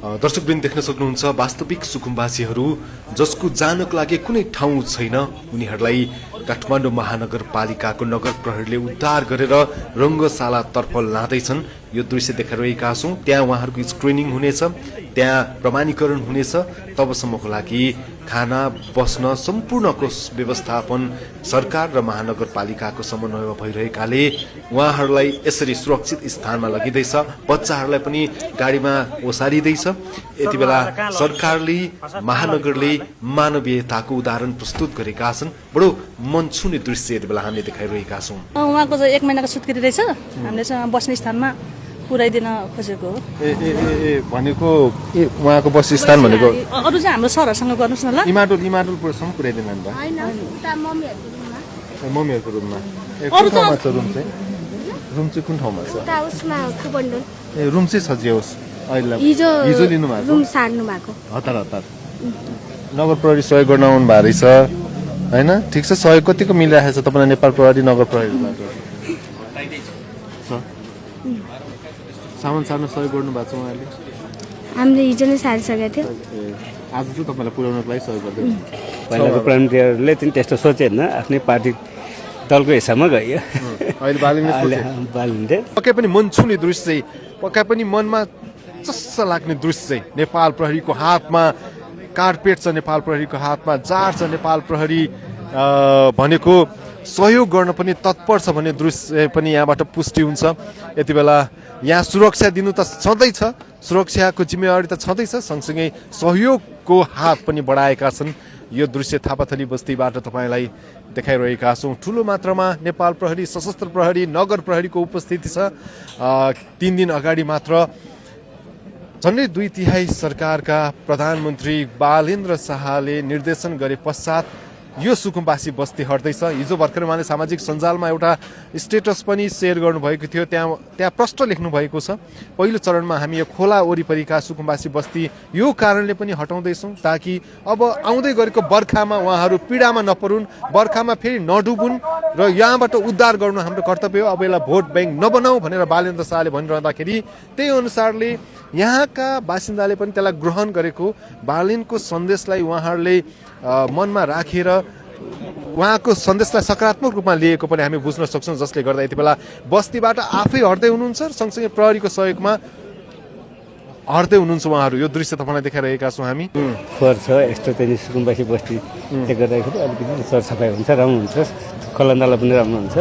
दर्शकवृन्द देख्न सक्नुहुन्छ वास्तविक सुकुम्बासीहरू जसको जानक लागि कुनै ठाउँ छैन उनीहरूलाई काठमाडौँ महानगरपालिकाको नगर प्रहरीले उद्धार गरेर रङ्गशालातर्फ लाँदैछन्। यो दृश्य देखाइरहेका छौँ। त्यहाँ उहाँहरूको स्क्रिनिङ हुनेछ, त्यहाँ प्रमाणीकरण हुनेछ। तबसम्मको लागि खाना बस्न सम्पूर्णको व्यवस्थापन सरकार र महानगरपालिकाको समन्वयमा भइरहेकाले उहाँहरूलाई यसरी सुरक्षित स्थानमा लगिँदैछ। बच्चाहरूलाई पनि गाडीमा ओसारिँदैछ। यति बेला सरकारले महानगरले मानवीयताको उदाहरण प्रस्तुत गरेका छन्। बडो मन छुने दृश्य यति बेला हामीले देखाइरहेका छौँ। उहाँको 1 महिनाको सुत्केरी रहेछ, हामीले बस्ने स्थानमा पुर्याइदिन खोजेको हो। भनेको उहाँको बस्ने स्थान भनेको अरू चाहिँ हाम्रो सरहरूसँग गर्नुहोस् न ल। इमाडोलसम्म पुर्याइदिनु नि त? मम्मीहरूको रुममा। कुन ठाउँमा छ रुम चाहिँ? रुम चाहिँ कुन ठाउँमा छ? रुम चाहिँ सजियोस् अहिले हिजो लिनु भएको रुम सार्नु भएको हतार नगर प्रहरी सहयोग गर्न आउनु भएको रहेछ हैन? ठिक छ, सहयोग कतिको मिलिरहेको छ तपाईँलाई नेपाल प्रहरी नगर प्रहरीबाट? सामान सार्न सहयोग गर्नु भएको छ उहाँले? हामीले हिजो नै सारिसकेको थियो। आज चाहिँ तपाईँलाई पुर्याउनको लागि सहयोग गर्दै पहिलाको प्राइमेरीले चाहिँ त्यस्तो सोचेन, आफ्नै पार्टी दलको हिसाबमा गयो। अहिले बालिनले पक्कै पनि मन छुने दृश्य, पक्कै पनि मनमा चस्स लाग्ने दृश्य। नेपाल प्रहरीको हातमा कार्पेट छ, नेपाल प्रहरीको हातमा जार छ, नेपाल प्रहरी भनेको सहयोग गर्न पनि तत्पर छ भन्ने दृश्य पनि यहाँबाट पुष्टि हुन्छ। यति बेला यहाँ सुरक्षा दिनु त छँदैछ, सुरक्षाको जिम्मेवारी त छँदैछ, सँगसँगै सहयोगको हात पनि बढाएका छन्। यो दृश्य थापाथली बस्तीबाट तपाईँलाई देखाइरहेका छौँ। ठुलो मात्रामा नेपाल प्रहरी, सशस्त्र प्रहरी, नगर प्रहरीको उपस्थिति छ। 3 दिन अगाडि मात्र झन्डै 2/3 सरकारका प्रधानमन्त्री बालेन्द्र शाहले निर्देशन गरे पश्चात यो सुकुम्बासी बस्ती हट्दैछ। हिजो भर्खर उहाँले सामाजिक सञ्जालमा एउटा स्टेटस पनि सेयर गर्नुभएको थियो। त्यहाँ प्रष्ट लेख्नु भएको छ, पहिलो चरणमा हामी यो खोला वरिपरिका सुकुम्बासी बस्ती यो कारणले पनि हटाउँदैछौँ ताकि अब आउँदै गरेको बर्खामा उहाँहरू पीडामा नपरुन्, बर्खामा फेरि नडुबुन् र यहाँबाट उद्धार गर्नु हाम्रो कर्तव्य हो। अब यसलाई भोट ब्याङ्क नबनाऊ भनेर बालेन्द्र शाहले भनिरहँदाखेरि त्यही अनुसारले यहाँका बासिन्दाले पनि त्यसलाई ग्रहण गरेको, बालेनको सन्देशलाई उहाँहरूले मनमा राखेर उहाँको सन्देशलाई सकारात्मक रूपमा लिएको पनि हामी बुझ्न सक्छौँ। जसले गर्दा यति बेला बस्तीबाट आफै हट्दै हुनुहुन्छ, सँगसँगै प्रहरीको सहयोगमा हट्दै हुनुहुन्छ उहाँहरू। यो दृश्य तपाईँलाई देखाइरहेका छौँ हामी। फोहोर छ यस्तो चाहिँ सुकुम्बासी बस्तीले गर्दाखेरि अलिकति सरसफाइ हुन्छ, राम्रो हुन्छ, खलन्दाला पनि राम्रो हुन्छ।